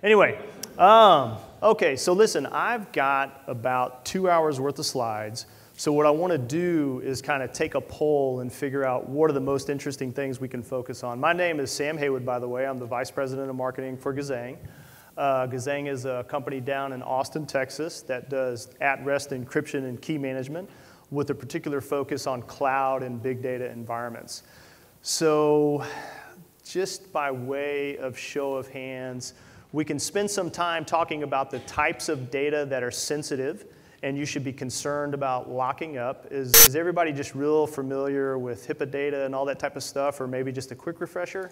Anyway, okay, so listen, I've got about 2 hours worth of slides. So what I want to do is kind of take a poll and figure out what are the most interesting things we can focus on. My name is Sam Heywood, by the way. I'm the Vice President of Marketing for Gazzang. Gazzang is a company down in Austin, Texas that does at-rest encryption and key management with a particular focus on cloud and big data environments. So just by way of show of hands, we can spend some time talking about the types of data that are sensitive and you should be concerned about locking up. Is everybody just real familiar with HIPAA data and all that type of stuff, or maybe just a quick refresher?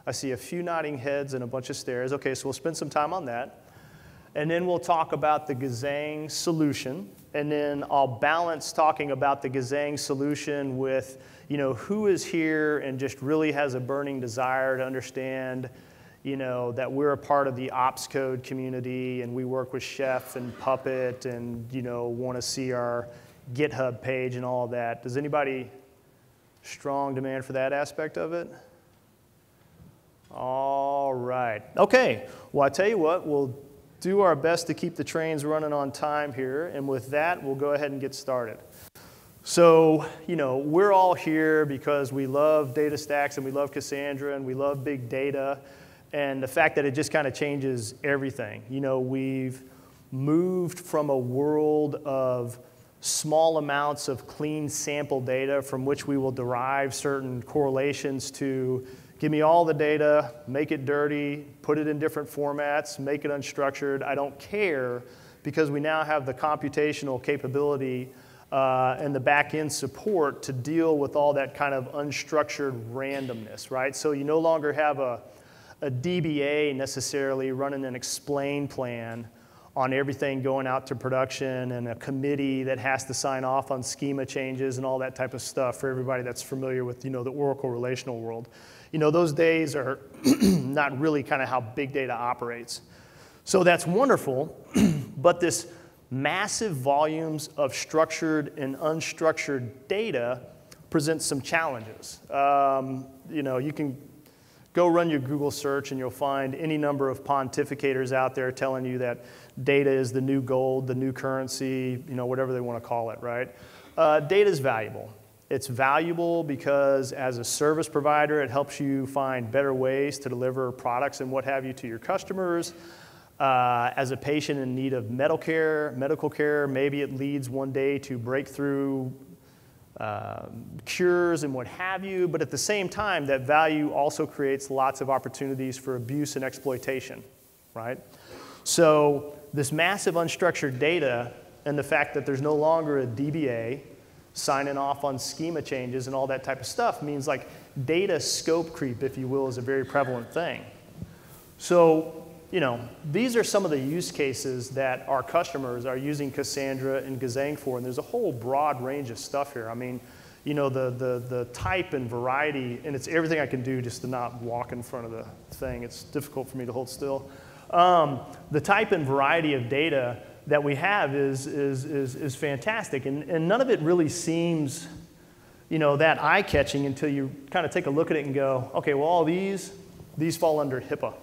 I see a few nodding heads and a bunch of stares. Okay, so we'll spend some time on that. And then we'll talk about the Gazzang solution. And then I'll balance talking about the Gazzang solution with, who is here and just really has a burning desire to understand, that we're a part of the ops code community and we work with Chef and Puppet and, want to see our GitHub page and all of that. Does anybody strong demand for that aspect of it? All right. Okay. Well, I tell you what, we'll do our best to keep the trains running on time here. And with that, we'll go ahead and get started. So, we're all here because we love data stacks and we love Cassandra and we love big data. And the fact that it just kind of changes everything. We've moved from a world of small amounts of clean sample data from which we will derive certain correlations to give me all the data, make it dirty, put it in different formats, make it unstructured. I don't care because we now have the computational capability and the back-end support to deal with all that kind of unstructured randomness, right? So you no longer have a DBA necessarily running an explain plan on everything going out to production and a committee that has to sign off on schema changes and all that type of stuff for everybody that's familiar with, the Oracle relational world. Those days are not really kind of how big data operates. So that's wonderful, but this massive volumes of structured and unstructured data presents some challenges. You can go run your Google search and you'll find any number of pontificators out there telling you that data is the new gold, the new currency, whatever they want to call it, right? Data is valuable. It's valuable because as a service provider, it helps you find better ways to deliver products and what have you to your customers. As a patient in need of medical care, maybe it leads one day to breakthrough cures and what have you, but at the same time, that value also creates lots of opportunities for abuse and exploitation, right? So this massive unstructured data and the fact that there's no longer a DBA signing off on schema changes and all that type of stuff means like data scope creep, if you will, is a very prevalent thing. So, these are some of the use cases that our customers are using Cassandra and Gazzang for, and there's a whole broad range of stuff here. I mean, the type and variety, and it's everything I can do just to not walk in front of the thing. It's difficult for me to hold still. The type and variety of data that we have is fantastic, and none of it really seems, that eye-catching until you kind of take a look at it and go, okay, well, all these fall under HIPAA.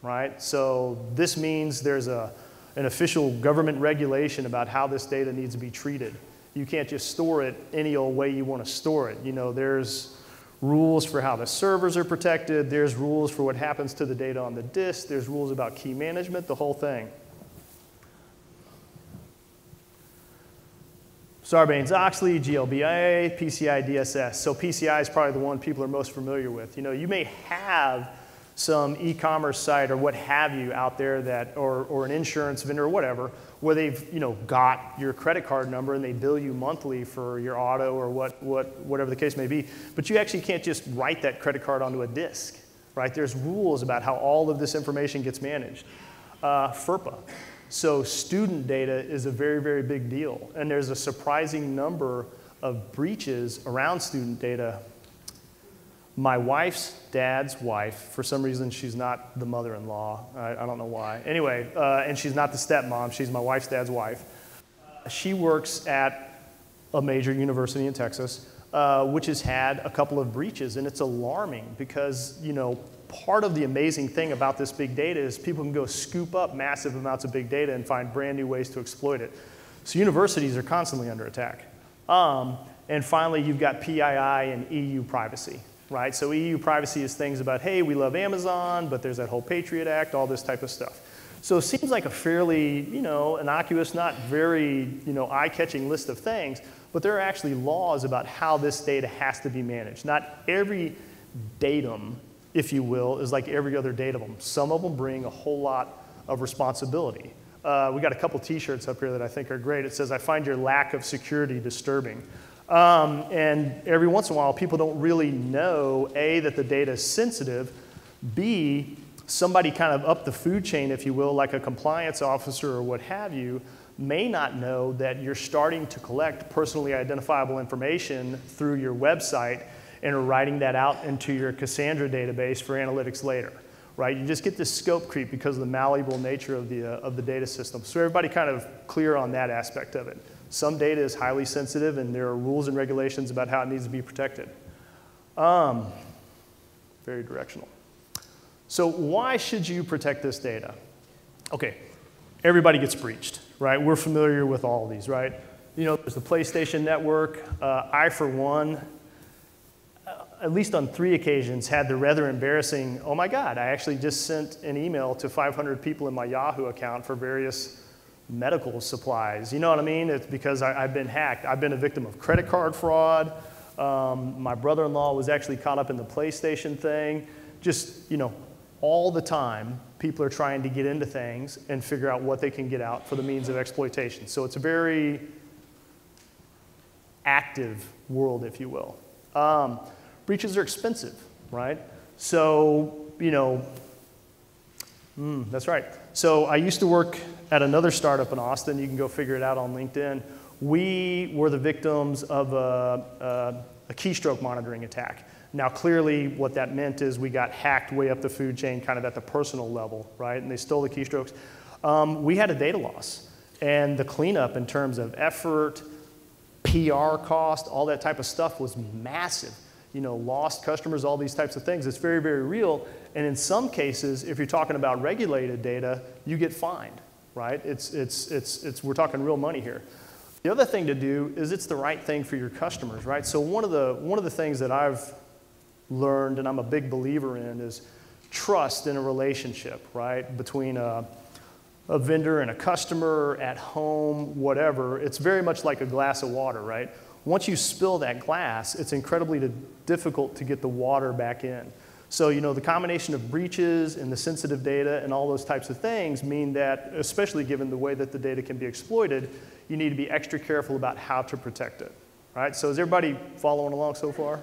Right? So this means there's an official government regulation about how this data needs to be treated. You can't just store it any old way you want to store it. There's rules for how the servers are protected. There's rules for what happens to the data on the disk. There's rules about key management, the whole thing. Sarbanes-Oxley, GLBA, PCI DSS. So PCI is probably the one people are most familiar with. You may have some e-commerce site or what have you out there that, or an insurance vendor or whatever, where they've got your credit card number and they bill you monthly for your auto or whatever the case may be. But you actually can't just write that credit card onto a disk, right? There's rules about how all of this information gets managed. FERPA. So student data is a very, very big deal. And there's a surprising number of breaches around student data. My wife's dad's wife, for some reason she's not the mother-in-law, I don't know why. Anyway, and she's not the stepmom, she's my wife's dad's wife. She works at a major university in Texas. which has had a couple of breaches, and it's alarming because, you know, part of the amazing thing about this big data is people can go scoop up massive amounts of big data and find brand new ways to exploit it. So universities are constantly under attack. And finally, you've got PII and EU privacy, right? So EU privacy is things about, hey, we love Amazon, but there's that whole Patriot Act, all this type of stuff. So it seems like a fairly, you know, innocuous, not very, you know, eye-catching list of things, but there are actually laws about how this data has to be managed. Not every datum, if you will, is like every other datum. Some of them bring a whole lot of responsibility. We got a couple t-shirts up here that I think are great. It says, I find your lack of security disturbing. And every once in a while, people don't really know, A, that the data is sensitive, B, somebody kind of up the food chain, if you will, like a compliance officer or what have you, may not know that you're starting to collect personally identifiable information through your website and are writing that out into your Cassandra database for analytics later, right? You just get this scope creep because of the malleable nature of the data system. So everybody kind of clear on that aspect of it. Some data is highly sensitive, and there are rules and regulations about how it needs to be protected. Very directional. So why should you protect this data? Okay, everybody gets breached, right? We're familiar with all of these, right? You know, there's the PlayStation Network. I, for one, at least on 3 occasions, had the rather embarrassing, oh my God, I actually just sent an email to 500 people in my Yahoo account for various medical supplies. You know what I mean? It's because I've been hacked. I've been a victim of credit card fraud. My brother-in-law was actually caught up in the PlayStation thing. Just, you know, all the time, people are trying to get into things and figure out what they can get out for the means of exploitation. So it's a very active world, if you will. Breaches are expensive, right? So, you know, that's right. So I used to work at another startup in Austin. You can go figure it out on LinkedIn. We were the victims of a keystroke monitoring attack. Now, clearly, what that meant is we got hacked way up the food chain, kind of at the personal level, right? And they stole the keystrokes. We had a data loss. And the cleanup in terms of effort, PR cost, all that type of stuff was massive. You know, lost customers, all these types of things. It's very, very real. And in some cases, if you're talking about regulated data, you get fined, right? We're talking real money here. The other thing to do is it's the right thing for your customers, right? So one of the things that I've learned, and I'm a big believer in, is trust in a relationship, right? Between a vendor and a customer, at home, whatever. It's very much like a glass of water, right? Once you spill that glass, it's incredibly difficult to get the water back in. So, you know, the combination of breaches and the sensitive data and all those types of things mean that, especially given the way that the data can be exploited, you need to be extra careful about how to protect it, right? So is everybody following along so far?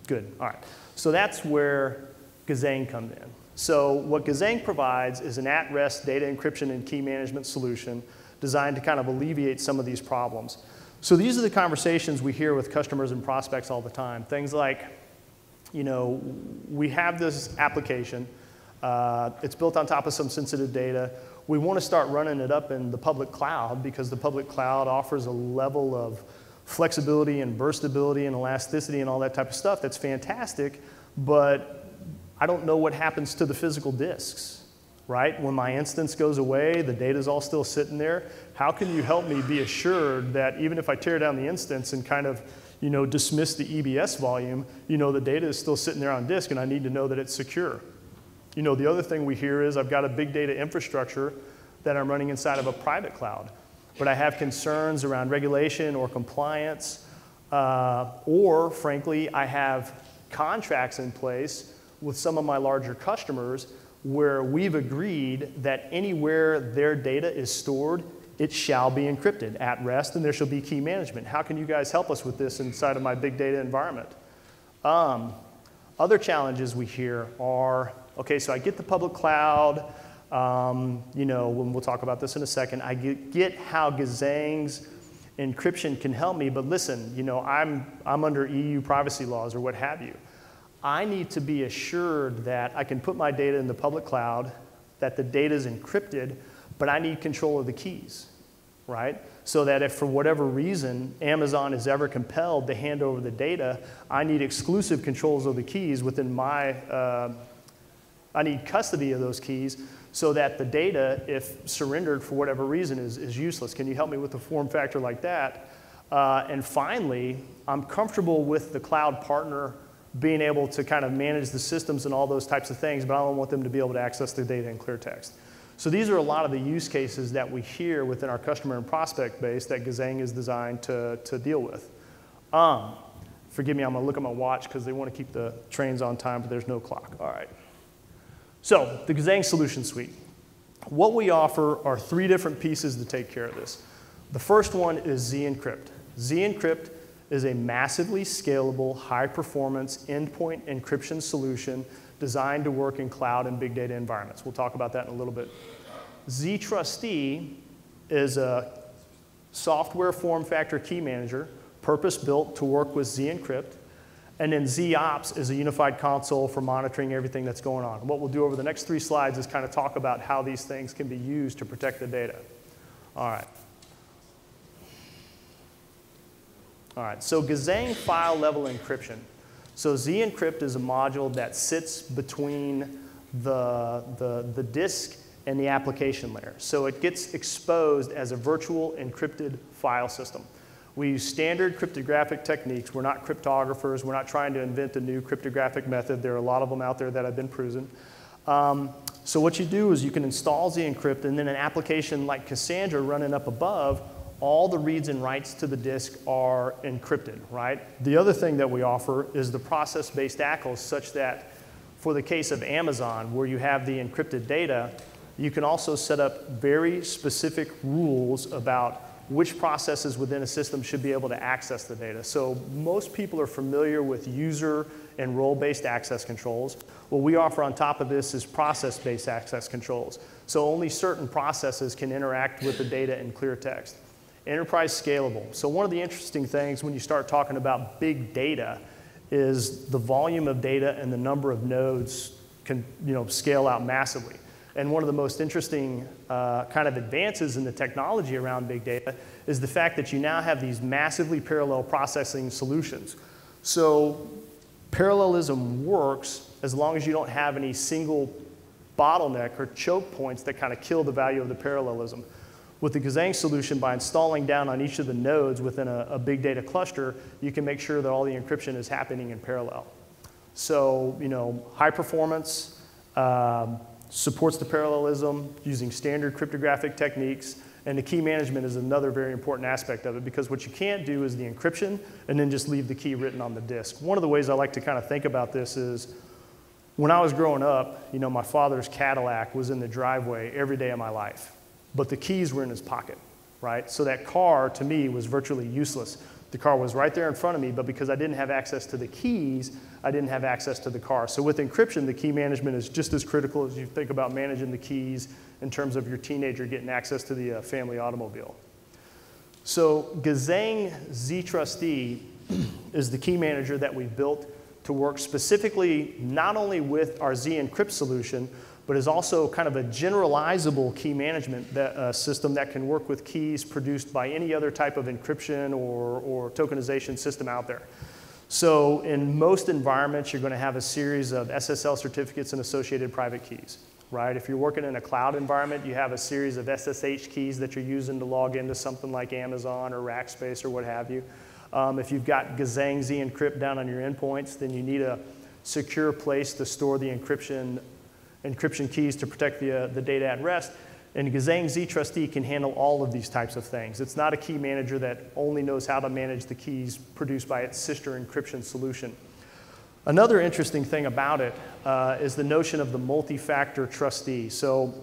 Good, all right. So that's where Gazzang comes in. So what Gazzang provides is an at-rest data encryption and key management solution designed to kind of alleviate some of these problems. So these are the conversations we hear with customers and prospects all the time. Things like, you know, we have this application. It's built on top of some sensitive data. We want to start running it up in the public cloud because the public cloud offers a level of flexibility and burstability and elasticity and all that type of stuff that's fantastic, but I don't know what happens to the physical disks, right? When my instance goes away, the data's all still sitting there. How can you help me be assured that even if I tear down the instance and kind of, you know, dismiss the EBS volume, you know, the data is still sitting there on disk and I need to know that it's secure. You know, the other thing we hear is I've got a big data infrastructure that I'm running inside of a private cloud, but I have concerns around regulation or compliance, or frankly, I have contracts in place with some of my larger customers where we've agreed that anywhere their data is stored, it shall be encrypted at rest and there shall be key management. How can you guys help us with this inside of my big data environment? Other challenges we hear are, okay, so I get the public cloud, you know, we'll talk about this in a second. I get how Gazzang's encryption can help me, but listen, you know, I'm under EU privacy laws or what have you. I need to be assured that I can put my data in the public cloud, that the data is encrypted, but I need control of the keys, right? So that if for whatever reason Amazon is ever compelled to hand over the data, I need exclusive controls of the keys within my, I need custody of those keys so that the data, if surrendered for whatever reason, is useless. Can you help me with a form factor like that? And finally, I'm comfortable with the cloud partner being able to kind of manage the systems and all those types of things, but I don't want them to be able to access the data in clear text. So these are a lot of the use cases that we hear within our customer and prospect base that Gazzang is designed to deal with. Forgive me, I'm gonna look at my watch because they want to keep the trains on time, but there's no clock. All right. So the Gazzang solution suite. What we offer are 3 different pieces to take care of this. The first one is Encrypt. Encrypt is a massively scalable, high-performance endpoint encryption solution designed to work in cloud and big data environments. We'll talk about that in a little bit. Trustee is a software form factor key manager, purpose-built to work with Encrypt. And then Ops is a unified console for monitoring everything that's going on. And what we'll do over the next 3 slides is kind of talk about how these things can be used to protect the data. All right. All right, so Gazzang file level encryption. So Encrypt is a module that sits between the disk and the application layer. So it gets exposed as a virtual encrypted file system. We use standard cryptographic techniques. We're not cryptographers. We're not trying to invent a new cryptographic method. There are a lot of them out there that have been proven. So what you do is you can install Encrypt, and then an application like Cassandra running up above, all the reads and writes to the disk are encrypted, right? The other thing that we offer is the process-based ACLs, such that for the case of Amazon, where you have the encrypted data, you can also set up very specific rules about which processes within a system should be able to access the data. So most people are familiar with user and role-based access controls. What we offer on top of this is process-based access controls. So only certain processes can interact with the data in clear text. Enterprise scalable. So one of the interesting things when you start talking about big data is the volume of data and the number of nodes can scale out massively. And one of the most interesting kind of advances in the technology around big data is the fact that you now have these massively parallel processing solutions. So parallelism works as long as you don't have any single bottleneck or choke points that kind of kill the value of the parallelism. With the Gazzang solution, by installing down on each of the nodes within a big data cluster, you can make sure that all the encryption is happening in parallel. So, high performance, supports the parallelism using standard cryptographic techniques, and the key management is another very important aspect of it, because what you can't do is the encryption and then just leave the key written on the disk. One of the ways I like to kind of think about this is when I was growing up, my father's Cadillac was in the driveway every day of my life, but the keys were in his pocket, right? So that car, to me, was virtually useless. The car was right there in front of me, but because I didn't have access to the keys, I didn't have access to the car. So with encryption, the key management is just as critical as you think about managing the keys in terms of your teenager getting access to the family automobile. So Gazzang Trustee is the key manager that we built to work specifically not only with our Encrypt solution, but is also kind of a generalizable key management system that can work with keys produced by any other type of encryption or tokenization system out there. So in most environments, you're going to have a series of SSL certificates and associated private keys, right? If you're working in a cloud environment, you have a series of SSH keys that you're using to log into something like Amazon or Rackspace or what have you. If you've got Gazzang Encrypt down on your endpoints, then you need a secure place to store the encryption keys to protect the data at rest. And Gazzang Trustee can handle all of these types of things. It's not a key manager that only knows how to manage the keys produced by its sister encryption solution. Another interesting thing about it is the notion of the multi-factor trustee. So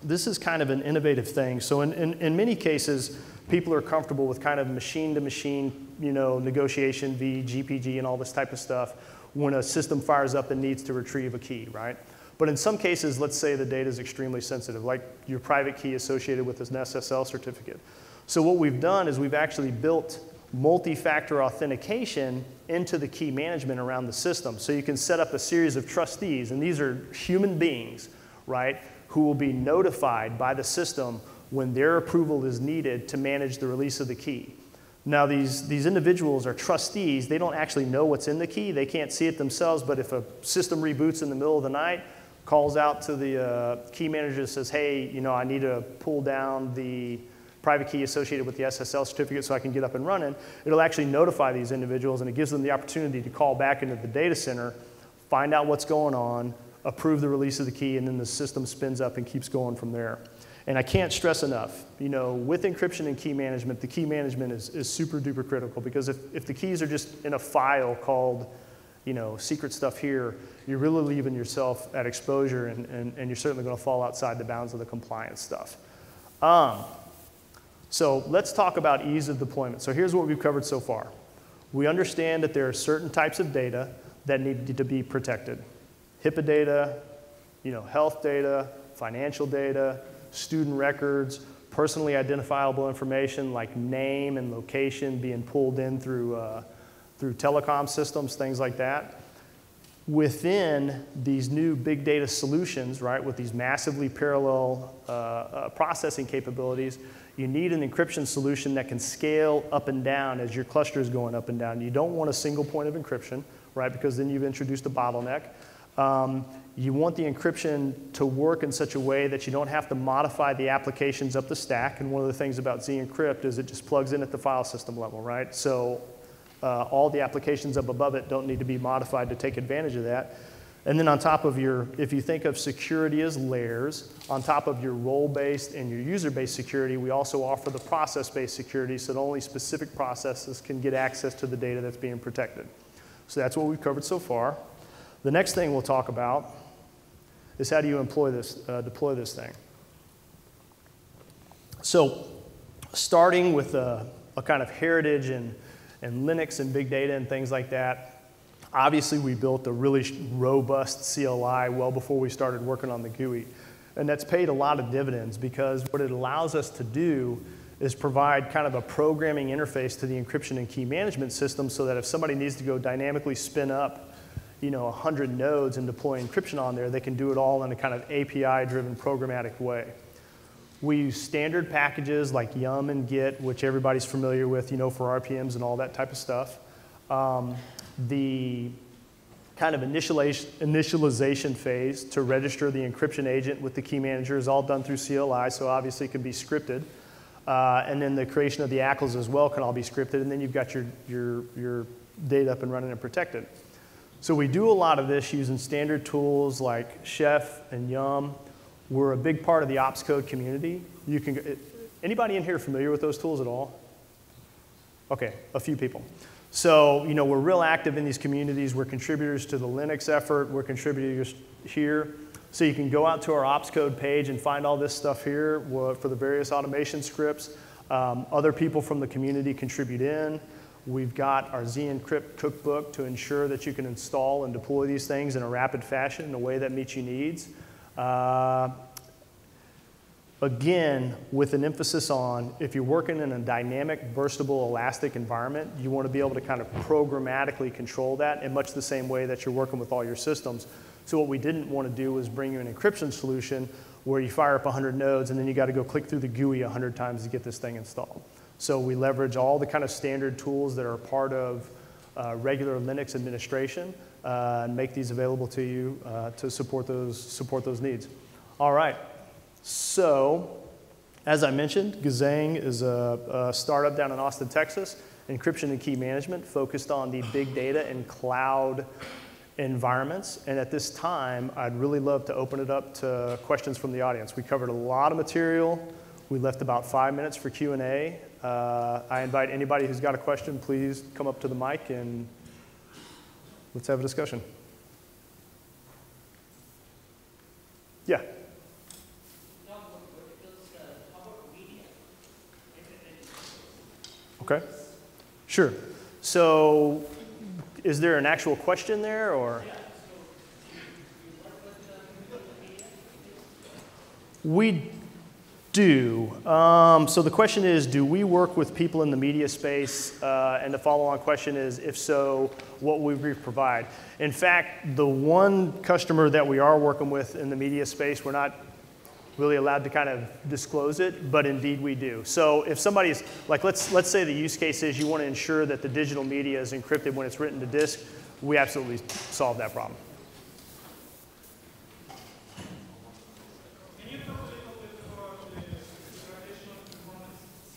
this is kind of an innovative thing. So in many cases, people are comfortable with kind of machine-to-machine negotiation via GPG and all this type of stuff when a system fires up and needs to retrieve a key, right? But in some cases, let's say the data is extremely sensitive, like your private key associated with an SSL certificate. So what we've done is we've actually built multi-factor authentication into the key management around the system. So you can set up a series of trustees, and these are human beings, right, who will be notified by the system when their approval is needed to manage the release of the key. Now, these individuals are trustees. They don't actually know what's in the key. They can't see it themselves, but if a system reboots in the middle of the night, calls out to the key manager and says, hey, you know, I need to pull down the private key associated with the SSL certificate so I can get up and running, it'll actually notify these individuals, and it gives them the opportunity to call back into the data center, find out what's going on, approve the release of the key, and then the system spins up and keeps going from there. And I can't stress enough, you know, with encryption and key management, the key management is super duper critical, because if the keys are just in a file called, you know, secret stuff here, you're really leaving yourself at exposure, and you're certainly going to fall outside the bounds of the compliance stuff. So let's talk about ease of deployment. So here's what we've covered so far. We understand that there are certain types of data that need to be protected. HIPAA data, you know, health data, financial data, student records, personally identifiable information like name and location being pulled in through telecom systems, things like that. Within these new big data solutions, right, with these massively parallel processing capabilities, you need an encryption solution that can scale up and down as your cluster is going up and down. You don't want a single point of encryption, right, because then you've introduced a bottleneck. You want the encryption to work in such a way that you don't have to modify the applications up the stack. And one of the things about Z-Encrypt is it just plugs in at the file system level, right? So all the applications up above it don't need to be modified to take advantage of that. And then on top of if you think of security as layers, on top of your role-based and your user-based security, we also offer the process-based security so that only specific processes can get access to the data that's being protected. So that's what we've covered so far. The next thing we'll talk about is how do you deploy this thing. So starting with a kind of heritage and Linux and big data and things like that, obviously we built a really robust CLI well before we started working on the GUI. And that's paid a lot of dividends, because what it allows us to do is provide kind of a programming interface to the encryption and key management system, so that if somebody needs to go dynamically spin up, you know, 100 nodes and deploy encryption on there, they can do it all in a kind of API-driven programmatic way. We use standard packages like yum and git, which everybody's familiar with, you know, for RPMs and all that type of stuff. The kind of initialization phase to register the encryption agent with the key manager is all done through CLI, so obviously it can be scripted. And then the creation of the ACLs as well can all be scripted, and then you've got your data up and running and protected. So we do a lot of this using standard tools like Chef and Yum. We're a big part of the ops code community. Anybody in here familiar with those tools at all? Okay, a few people. So, you know, we're real active in these communities. We're contributors to the Linux effort. We're contributors here. So you can go out to our ops code page and find all this stuff here for the various automation scripts. Other people from the community contribute in. We've got our Z-Encrypt cookbook to ensure that you can install and deploy these things in a rapid fashion in a way that meets your needs. Again, with an emphasis on, if you're working in a dynamic, burstable, elastic environment, you want to be able to kind of programmatically control that in much the same way that you're working with all your systems. So what we didn't want to do was bring you an encryption solution where you fire up 100 nodes and then you got to go click through the GUI 100 times to get this thing installed. So we leverage all the kind of standard tools that are part of regular Linux administration and make these available to you to support those needs. All right. So, as I mentioned, Gazzang is a startup down in Austin, Texas, encryption and key management, focused on the big data and cloud environments. And at this time, I'd really love to open it up to questions from the audience. We covered a lot of material. We left about 5 minutes for Q&A. I invite anybody who's got a question, please come up to the mic and let's have a discussion. Yeah. Okay, sure. So is there an actual question there, or? We do. So the question is, do we work with people in the media space? And the follow-on question is, if so, what would we provide? In fact, the one customer that we are working with in the media space, we're not really allowed to kind of disclose it, but indeed we do. So if somebody's, like let's say the use case is you want to ensure that the digital media is encrypted when it's written to disk, we absolutely solve that problem. Can you talk a little bit about the traditional performance?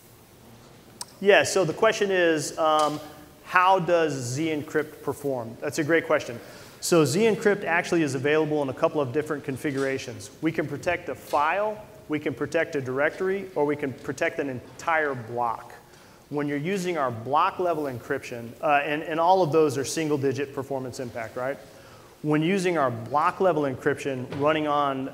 Yeah, so the question is, how does zencrypt perform? That's a great question. So zencrypt actually is available in a couple of different configurations. We can protect a file, we can protect a directory, or we can protect an entire block. When you're using our block level encryption, and all of those are single digit performance impact, right? When using our block level encryption running on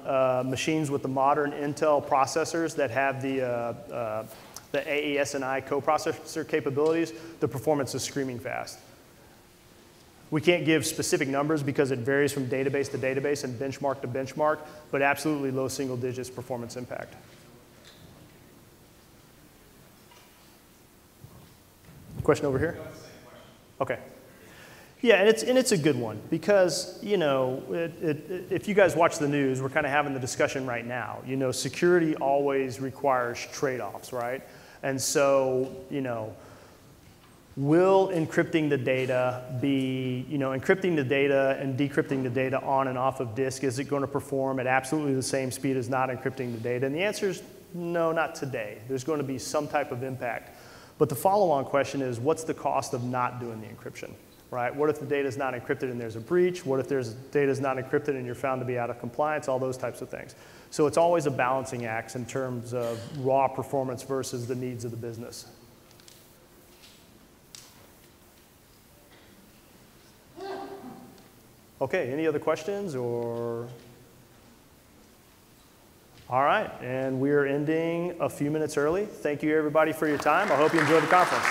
machines with the modern Intel processors that have the AES&I coprocessor capabilities, the performance is screaming fast. We can't give specific numbers because it varies from database to database and benchmark to benchmark, but absolutely low single digits performance impact. Question over here? Okay. Yeah, and it's a good one because, you know, if you guys watch the news, we're kind of having the discussion right now. You know, security always requires trade-offs, right? And so, you know, will encrypting the data be, you know, encrypting the data and decrypting the data on and off of disk, is it going to perform at absolutely the same speed as not encrypting the data? And the answer is no, not today. There's going to be some type of impact. But the follow-on question is, what's the cost of not doing the encryption, right? What if the data is not encrypted and there's a breach? What if there's data is not encrypted and you're found to be out of compliance? All those types of things. So it's always a balancing act in terms of raw performance versus the needs of the business. Okay, any other questions or? All right, and we are ending a few minutes early. Thank you everybody for your time. I hope you enjoyed the conference.